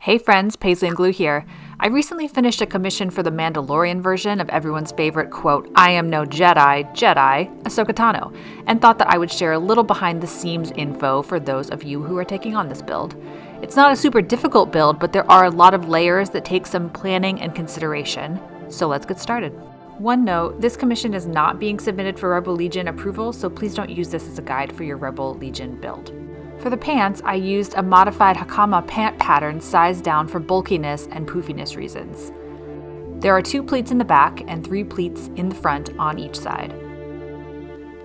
Hey friends, Paisley and Glue here. I recently finished a commission for the Mandalorian version of everyone's favorite quote, "I am no Jedi, Ahsoka Tano, and thought that I would share a little behind the scenes info for those of you who are taking on this build. It's not a super difficult build, but there are a lot of layers that take some planning and consideration, so let's get started. One note, this commission is not being submitted for Rebel Legion approval, so please don't use this as a guide for your Rebel Legion build. For the pants, I used a modified Hakama pant pattern sized down for bulkiness and poofiness reasons. There are 2 pleats in the back and 3 pleats in the front on each side.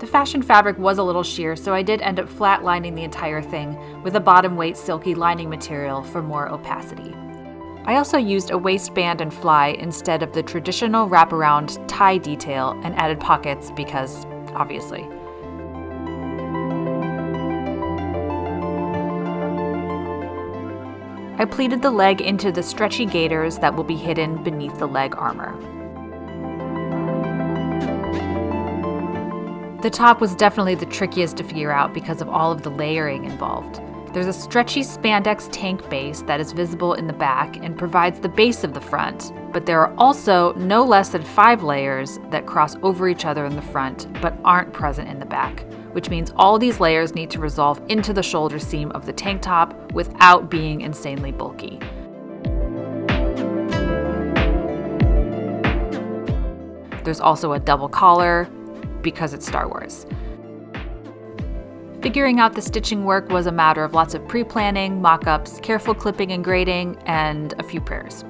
The fashion fabric was a little sheer, so I did end up flat lining the entire thing with a bottom weight silky lining material for more opacity. I also used a waistband and fly instead of the traditional wraparound tie detail and added pockets because, obviously. I pleated the leg into the stretchy gaiters that will be hidden beneath the leg armor. The top was definitely the trickiest to figure out because of all of the layering involved. There's a stretchy spandex tank base that is visible in the back and provides the base of the front, but there are also no less than 5 layers that cross over each other in the front but aren't present in the back, which means all these layers need to resolve into the shoulder seam of the tank top without being insanely bulky. There's also a double collar because it's Star Wars. Figuring out the stitching work was a matter of lots of pre-planning, mock-ups, careful clipping and grading, and a few prayers.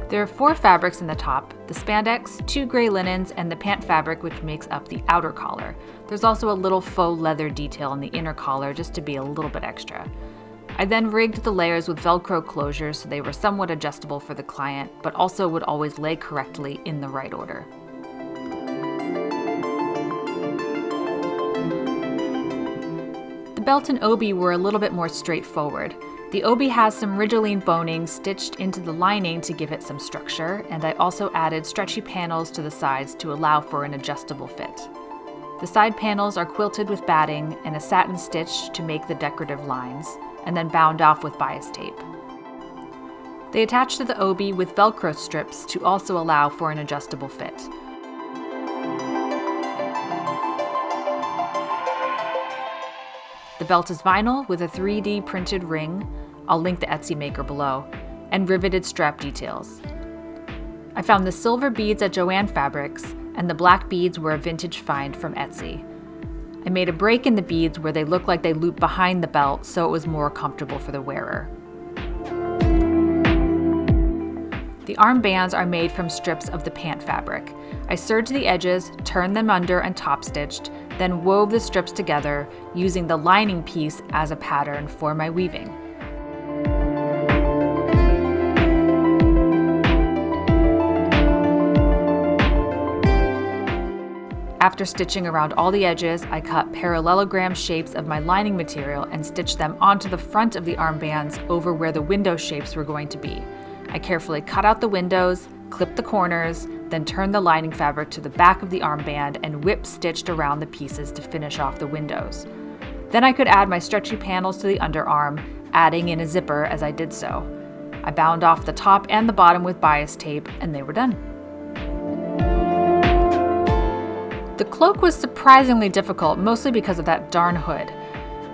There are 4 fabrics in the top, the spandex, 2 gray linens, and the pant fabric which makes up the outer collar. There's also a little faux leather detail in the inner collar just to be a little bit extra. I then rigged the layers with Velcro closures so they were somewhat adjustable for the client, but also would always lay correctly in the right order. The belt and obi were a little bit more straightforward. The obi has some rigoline boning stitched into the lining to give it some structure, and I also added stretchy panels to the sides to allow for an adjustable fit. The side panels are quilted with batting and a satin stitch to make the decorative lines, and then bound off with bias tape. They attach to the obi with Velcro strips to also allow for an adjustable fit. The belt is vinyl with a 3D printed ring, I'll link the Etsy maker below, and riveted strap details. I found the silver beads at Joann Fabrics, and the black beads were a vintage find from Etsy. I made a break in the beads where they look like they loop behind the belt so it was more comfortable for the wearer. The armbands are made from strips of the pant fabric. I serged the edges, turned them under and top stitched, then wove the strips together using the lining piece as a pattern for my weaving. After stitching around all the edges, I cut parallelogram shapes of my lining material and stitched them onto the front of the armbands over where the window shapes were going to be. I carefully cut out the windows, clipped the corners, then turned the lining fabric to the back of the armband and whip stitched around the pieces to finish off the windows. Then I could add my stretchy panels to the underarm, adding in a zipper as I did so. I bound off the top and the bottom with bias tape, and they were done. The cloak was surprisingly difficult, mostly because of that darn hood.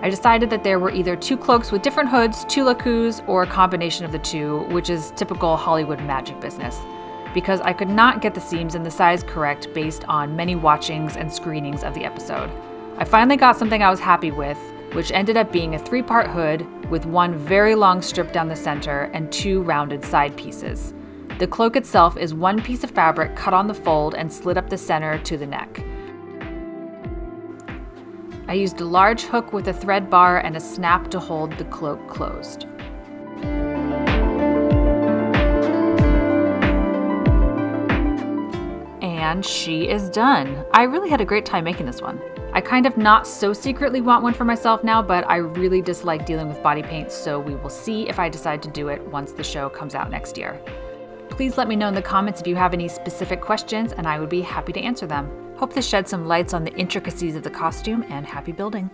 I decided that there were either 2 cloaks with different hoods, 2 lacus, or a combination of the 2, which is typical Hollywood magic business, because I could not get the seams and the size correct based on many watchings and screenings of the episode. I finally got something I was happy with, which ended up being a 3-part hood with 1 very long strip down the center and 2 rounded side pieces. The cloak itself is 1 piece of fabric cut on the fold and slid up the center to the neck. I used a large hook with a thread bar and a snap to hold the cloak closed. And she is done. I really had a great time making this one. I kind of not so secretly want one for myself now, but I really dislike dealing with body paint, so we will see if I decide to do it once the show comes out next year. Please let me know in the comments if you have any specific questions, and I would be happy to answer them. Hope this shed some lights on the intricacies of the costume, and happy building!